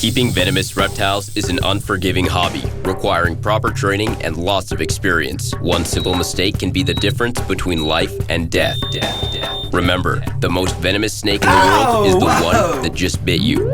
Keeping venomous reptiles is an unforgiving hobby, requiring proper training and lots of experience. One simple mistake can be the difference between life and death. Remember, the most venomous snake in the world is the one that just bit you.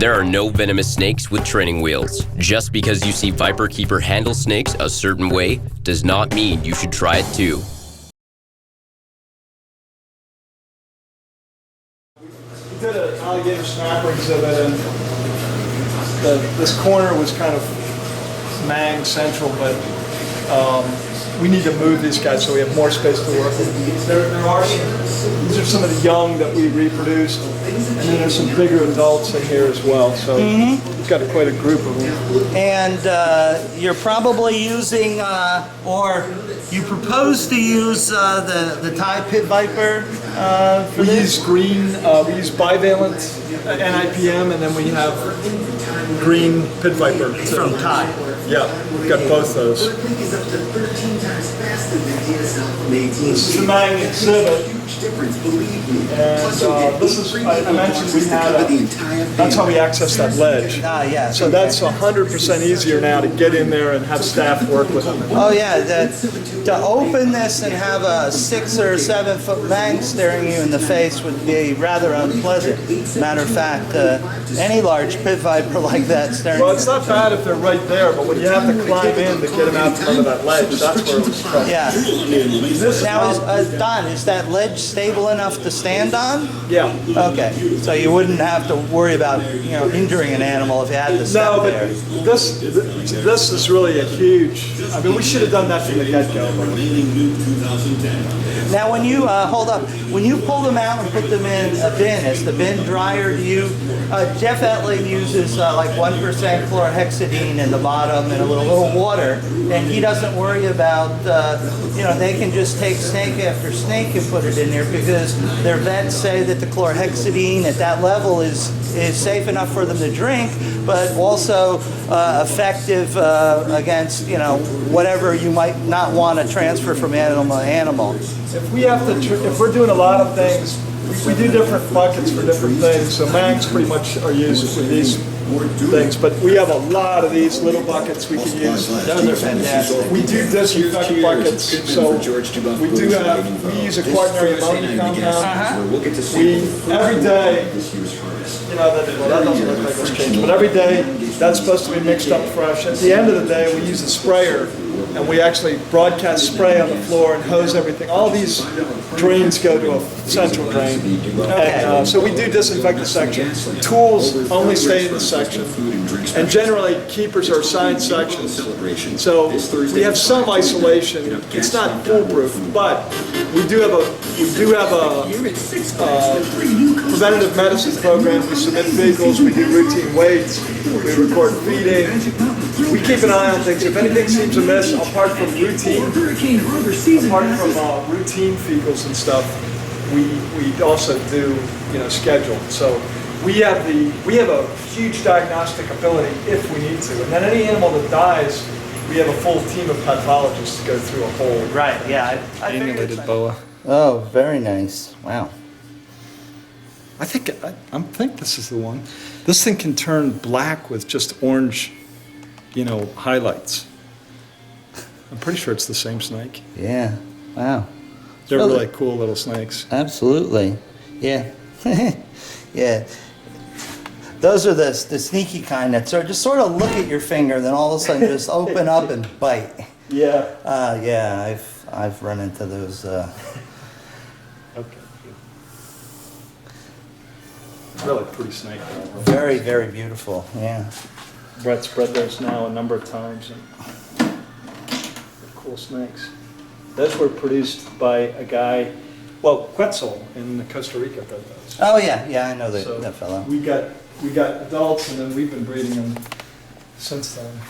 There are no venomous snakes with training wheels. Just because you see viperkeeper handle snakes a certain way does not mean you should try it too. We did an alligator snapper exhibit, and this corner was kind of Mang central, but we need to move these guys so we have more space to work with. These are some of the young that we reproduced, and then there's some bigger adults in here as well. So we've got quite a group of them. And you're probably using, or you propose to use the Thai pit viper for this? Use green, we use bivalent NIPM, and then we have green pit viper. From Thai. Yeah, we've got both those. This is the Mang exhibit. And this is, I mentioned we had that's how we access that ledge. Yeah. So that's 100% easier now to get in there and have staff work with them. Oh yeah, to open this and have a 6 or 7 foot Mang staring you in the face would be rather unpleasant. Matter of fact, any large pit viper like that staring. Well, it's not bad if they're right there, but when you have to climb in to get them out from under that ledge, that's where it was trouble. Yeah. Now, Don, is that ledge stable enough to stand on? Yeah. Okay, so you wouldn't have to worry about injuring an animal if you had to step No, but there. this is really a huge. I mean, we should have done that from the get-go. Now, when you hold up, when you pull them out and put them in a bin, is the bin drier? Do you? Jeff Etling uses like 1% chlorhexidine in the bottom and a little water, and he doesn't worry about. They can just take snake after snake and put it in there because their vets say that the chlorhexidine at that level is safe enough for them to drink, but also effective against whatever you might not want to transfer from animal to animal. If we have to, if we're doing a lot of things, we do different buckets for different things. So Mangs pretty much are used for these things, but we have a lot of these little buckets we can use. Those are fantastic. We do disinfect buckets, so we do have, we use a quaternary ammonia compound. Every day, that doesn't look like it's changed, but every day that's supposed to be mixed up fresh. At the end of the day, we use a sprayer, and we actually broadcast spray on the floor and hose everything. All these drains go to a central drain. And so we do disinfect the section. Tools only stay in the section. And generally, keepers are assigned sections. So we have some isolation. It's not foolproof, but we do have a preventative medicine program. We submit vehicles, we do routine weights, we record feeding. We keep an eye on things. If anything seems amiss, apart from routine vehicles and stuff, we also do schedule. So we have a huge diagnostic ability if we need to. And then any animal that dies, we have a full team of pathologists to go through a whole. Right. Yeah. I Annulated boa. Oh, very nice. Wow. I think this is the one. This thing can turn black with just orange, highlights. I'm pretty sure it's the same snake. Yeah. Wow. They're really cool little snakes. Absolutely. Yeah. Yeah. Those are the sneaky kind that just sort of look at your finger, then all of a sudden just open up and bite. Yeah. Yeah. I've run into those. Okay. Really pretty snake. Very, very beautiful. Yeah. Brett's bred those now a number of times. And they're cool snakes. Those were produced by a guy, Quetzal in Costa Rica bred those. Oh yeah, I know So that fellow. We got adults, and then we've been breeding them since then.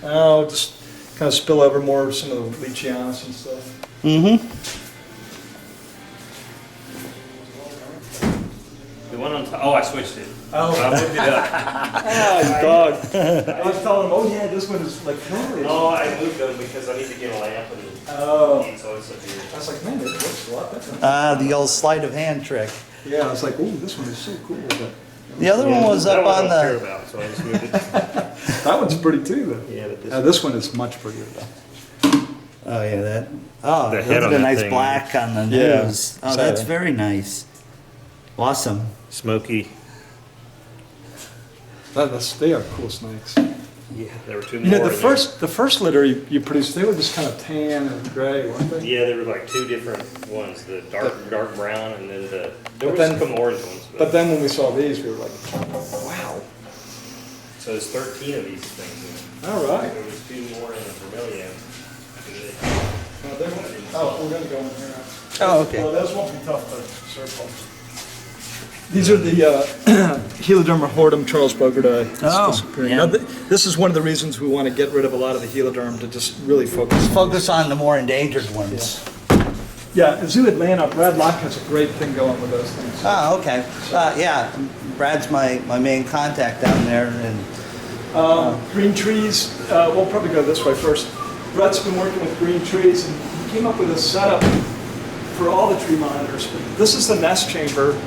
Oh, just kind of spill over more of some of the Leachianus and stuff. Mm-hmm. The one on top. Oh, I switched it. Oh. I moved it up. Dog. I was telling him, this one is like hilarious. No, I moved them because I need to get a lamp and so it's up here. I was like, man, it looks a lot better. The old sleight of hand trick. Yeah, I was like, ooh, this one is so cool. But The other one was That up one I on don't care the. about, so I just moved it. That one's pretty too, though. Yeah, but This one is much prettier, though. Oh yeah, that. Oh, The look head at on the that nice thing. black on the Yeah, nose. Oh, that's exciting. very nice. Awesome. Smoky. They are cool snakes. Yeah, there were two You more. know, in the first litter you produced, they were just kind of tan and gray, weren't they? Yeah, there were like two different ones, the dark brown and then there But was then- some orange ones. But then when we saw these, we were like, wow. So there's 13 of these things. All right. There was two more in the vermilion. Oh, we're gonna go in here. Oh, okay. Well, those won't be tough to circle. These are the Heloderma hortum Charles Bogarde. Oh, yeah. Now, this is one of the reasons we want to get rid of a lot of the Heloderm to just really focus. Focus on the more endangered ones. Yeah, in Zoo Atlanta, Brad Locke has a great thing going with those things. Oh, okay. Yeah, Brad's my main contact down there, and Green trees, we'll probably go this way first. Brad's been working with green trees and he came up with a setup for all the tree monitors. This is the nest chamber.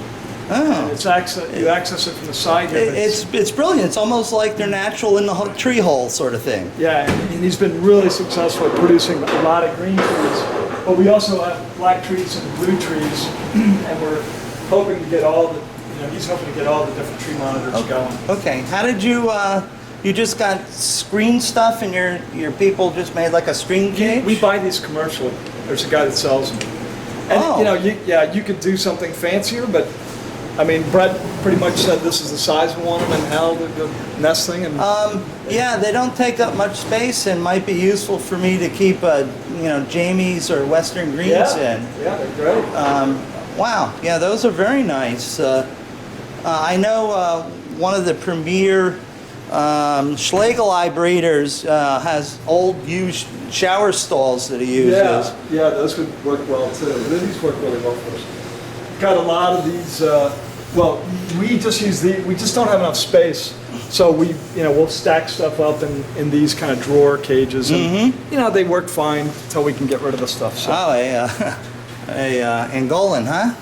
oh, It's you access it from the side here. but it's brilliant. It's almost like they're natural in the tree hole sort of thing. Yeah, and he's been really successful at producing a lot of green trees. But we also have black trees and blue trees, and we're hoping to get all the, he's hoping to get all the different tree monitors going. Okay, how did you? You just got screen stuff, and your people just made like a screen cage. We buy these commercially. There's a guy that sells them. And Oh. you could do something fancier, but I mean, Brett pretty much said this is the size we want them and how the nest thing. And Yeah, they don't take up much space, and might be useful for me to keep Jamie's or Western greens in. Yeah, they're great. Wow, yeah, those are very nice. I know one of the premier Schlegel breeders has old used shower stalls that he uses. Yeah, those would work well too. These work really well for us. Got a lot of these. We just use we just don't have enough space, so we'll stack stuff up in these kind of drawer cages, and they work fine until we can get rid of the stuff. So. Oh, a Angolan, huh?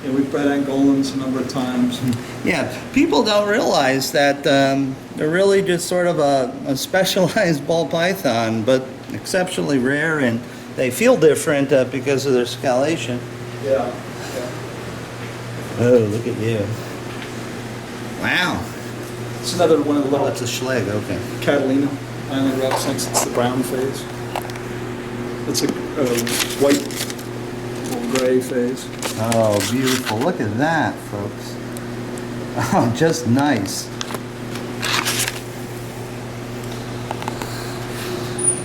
Yeah, we've bred Angolans a number of times. Yeah, people don't realize that they're really just sort of a specialized ball python, but exceptionally rare, and they feel different because of their scalation. Yeah. Oh, look at you. Wow. It's another one of the Oh, little that's a Schleg, okay. Catalina island rattlesnakes. It's the brown phase. It's a white or gray phase. Oh, beautiful. Look at that, folks. Oh, just nice.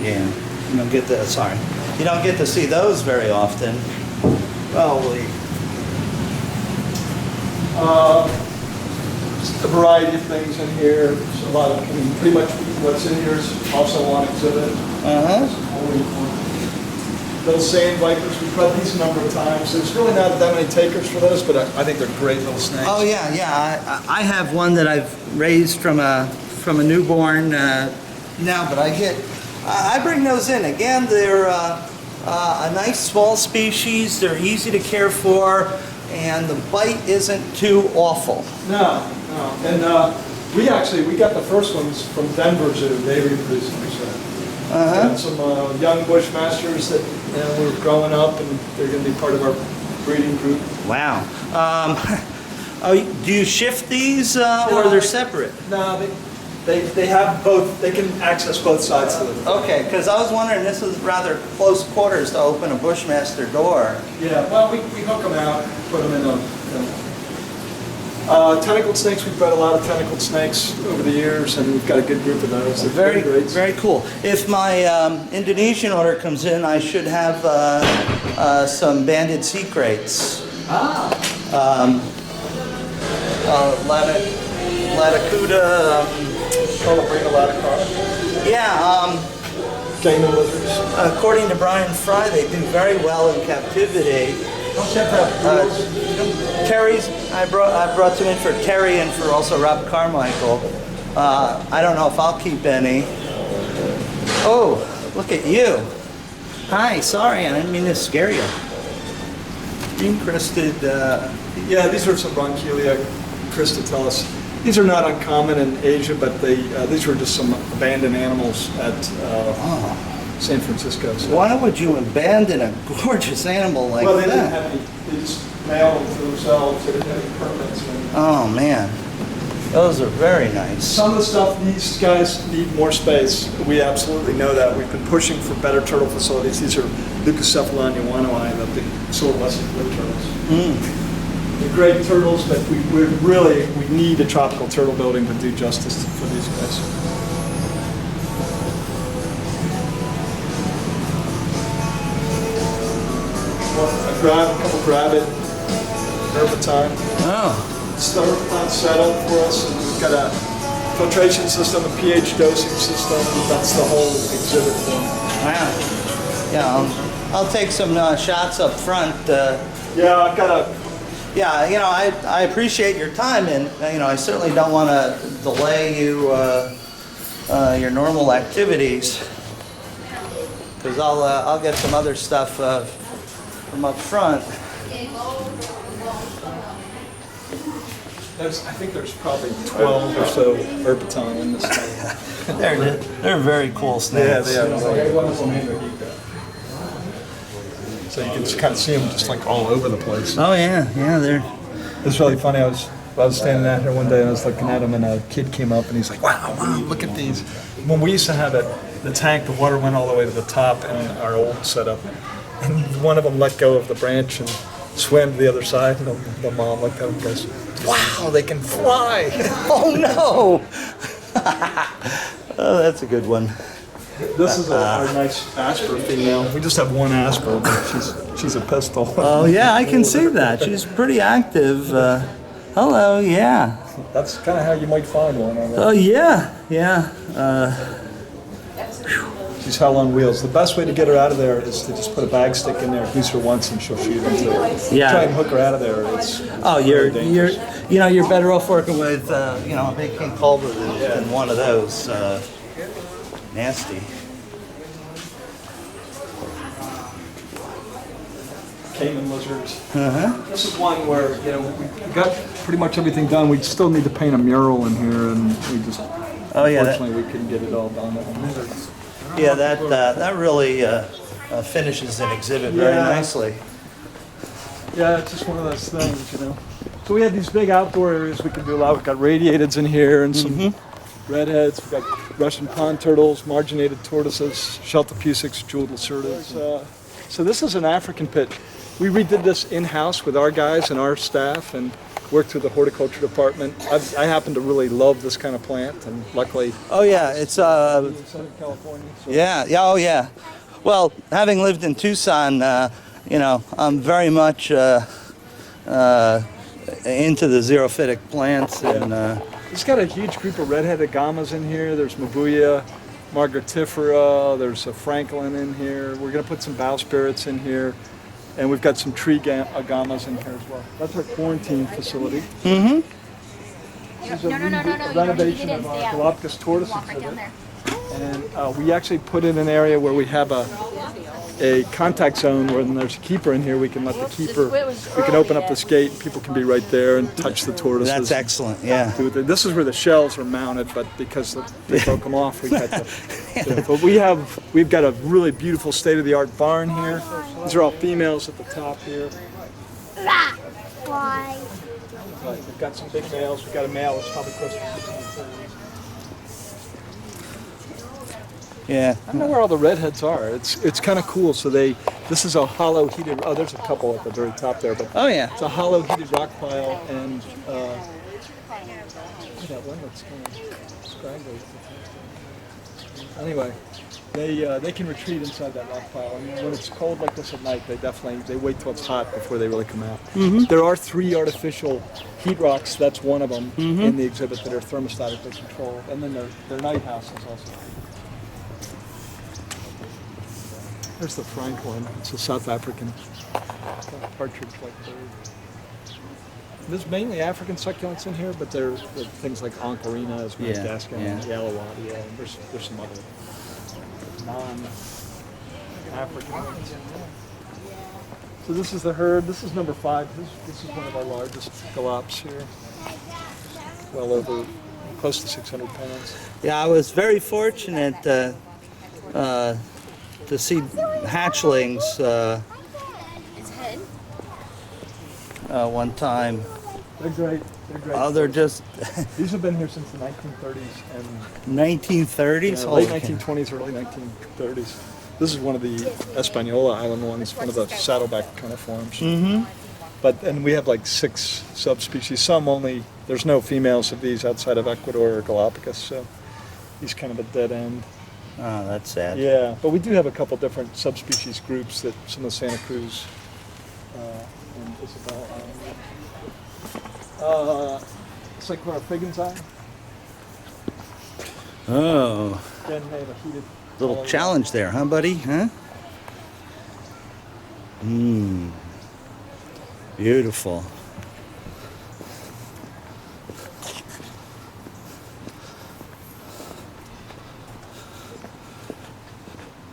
Yeah, you don't get to, sorry. You don't get to see those very often. Probably. Just a variety of things in here. There's a lot of, pretty much what's in here is also on exhibit. Little sand vipers, we've bred these a number of times. There's really not that many takers for those, but I think they're great little snakes. Oh yeah, I have one that I've raised from a newborn now, but I bring those in. Again, they're a nice small species. They're easy to care for, and the bite isn't too awful. No. And we got the first ones from Denver Zoo. They reproduced them. So. Got some young Bushmasters that were growing up, and they're going to be part of our breeding group. Wow. Do you shift these, or they're separate? No, they have both. They can access both sides of them. Okay, because I was wondering, this is rather close quarters to open a Bushmaster door. Yeah. Well, we hook them out, put them in a. Tentacled snakes. We've bred a lot of tentacled snakes over the years, and we've got a good group of those. They're Very, great. very cool. If my Indonesian order comes in, I should have some banded sea crates. Laticuda. Bring a lot of cars. Yeah. Gaming lizards. According to Brian Fry, they do very well in captivity. Don't you have to have wheels? Terry's, I brought some in for Terry and for also Rob Carmichael. I don't know if I'll keep any. Oh, look at you. Hi, sorry, I didn't mean to scare you. Green crested. Yeah, these are some bronchialia Chris to tell us. These are not uncommon in Asia, but these were just some abandoned animals at San Francisco. So. Why would you abandon a gorgeous animal like well, they that? didn't have any. They just nailed them to themselves. They didn't have any permits. Oh man, those are very nice. Some of the stuff, these guys need more space. We absolutely know that. We've been pushing for better turtle facilities. These are Leucocephalon yuanoi, the big silver-wested blue turtles. They're great turtles, but we need a tropical turtle building to do justice for these guys. Well, a couple rabbit, herpetine. Oh. It's the herpetine settled for us, and we've got a filtration system, a pH dosing system. That's the whole exhibit for them. Wow. Yeah, I'll take some shots up front. Yeah, I've got a. Yeah, you know, I appreciate your time, and you know, I certainly don't want to delay you your normal activities, because I'll get some other stuff from up front. I think there's probably 12 or so herpetine in this thing. They're very cool snakes. Yeah, they are. So you can just kind of see them just like all over the place. Oh yeah, they're. It's really funny. I was standing out here one day and I was looking at them, and a kid came up and he's like, "Wow, look at these." When we used to have it, the tank, the water went all the way to the top in our old setup, and one of them let go of the branch and swam to the other side. And the mom looked at him and goes, "Wow, they can fly!" Oh no! Oh, that's a good one. This is our nice Asper female. We just have one Asper, but she's a pistol. Oh yeah, I can see that. She's pretty active. Hello, yeah. That's kind of how you might find one. Oh yeah. She's hell on wheels. The best way to get her out of there is to just put a bag stick in there, goose her once, and she'll shoot into it. Yeah. Try and hook her out of there. It's you're better off working with a big king cobra than one of those. Nasty. Cayman lizards. This is one where we got pretty much everything done. We still need to paint a mural in here, and we just unfortunately we couldn't get it all done. Yeah, that really finishes an exhibit very nicely. Yeah, it's just one of those things, So we had these big outdoor areas we can do a lot. We've got radiateds in here and some redheads. We've got Russian pond turtles, marginated tortoises, Sheltopusics, jeweled lacertids. So this is an African pit. We redid this in-house with our guys and our staff and worked through the horticulture department. I happen to really love this kind of plant, and luckily... Oh yeah, it's... Southern California. So. Yeah. Well, having lived in Tucson, I'm very much into the xerophytic plants. And it's got a huge group of red-headed agamas in here. There's Mabuya, Margatifera, there's a Franklin in here. We're going to put some bowspirits in here. And we've got some tree agamas in here as well. That's our quarantine facility. This is a renovation of our Galapagos tortoise exhibit. And we actually put in an area where we have a contact zone where when there's a keeper in here, we can let the keeper, we can open up this gate, people can be right there and touch the tortoises. That's excellent, yeah. This is where the shells are mounted, but because they broke them off, we had to. But we've got a really beautiful state-of-the-art barn here. These are all females at the top here. Why? We've got some big males. We've got a male that's probably close to 16. Yeah. I don't know where all the redheads are. It's kind of cool. So this is a hollow heated. Oh, there's a couple at the very top there, but it's a hollow heated rock pile, and that one that's kind of scraggly. Anyway, they can retreat inside that rock pile. And when it's cold like this at night, they wait till it's hot before they really come out. There are 3 artificial heat rocks. That's one of them in the exhibit that are thermostatically controlled, and then their night houses also. There's the Franklin. It's a South African partridge-like bird. There's mainly African succulents in here, but there's things like Oncorina, as well as Gascon, Yalawadia, and there's some other non-African ones. So this is the herd. This is number 5. This is one of our largest galops here. well over, close to 600 pounds. Yeah, I was very fortunate to see hatchlings one time. They're great. They're great. Oh, they're just These have been here since the 1930s and 1930s. late 1920s, early 1930s. This is one of the Española Island ones, one of the saddleback kind of forms. And we have like 6 subspecies. Some only, there's no females of these outside of Ecuador or Galapagos, so he's kind of a dead end. Oh, that's sad. Yeah, but we do have a couple different subspecies groups that some of the Santa Cruz and Isabel Island. Cyclora figgins. Oh, Again, they have a heated little challenge there, huh, buddy? Huh? Beautiful.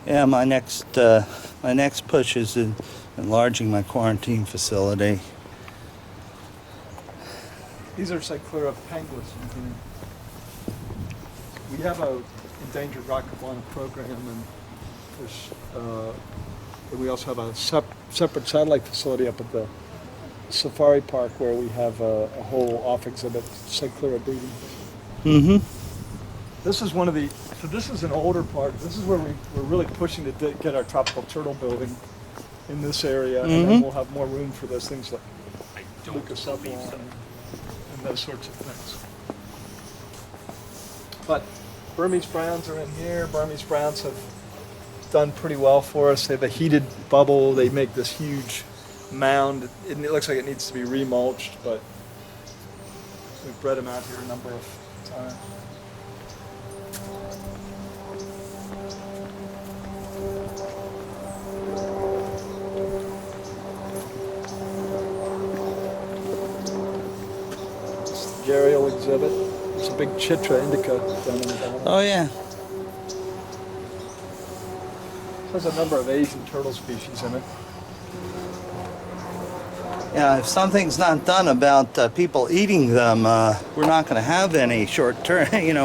Yeah, my next push is in enlarging my quarantine facility. These are Cyclora penguins. We have a endangered rock iguana program, and there's, and we also have a separate satellite facility up at the safari park where we have a whole off exhibit, Cyclora breeding. This is one of the, so this is an older park. This is where we're really pushing to get our tropical turtle building in this area, and then we'll have more room for those things like Lucas Upwall and those sorts of things. But Burmese browns are in here. Burmese browns have done pretty well for us. They have a heated bubble. They make this huge mound. It looks like it needs to be remulched, but we've bred them out here a number of times. It's the Gharial exhibit. There's a big Chitra indica down in the bottom. Oh yeah. There's a number of Asian turtle species in it. Yeah, if something's not done about people eating them, we're not going to have any short term, in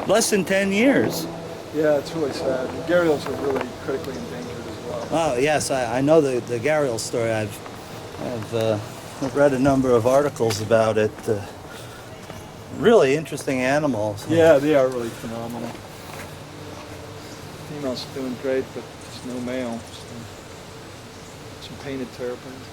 less than 10 years. Yeah, it's really sad. The Gharials are really critically endangered as well. Oh, yes, I know the Gharial story. I've read a number of articles about it. Really interesting animals. Yeah, they are really phenomenal. Females are doing great, but there's no male. So some painted terrapins.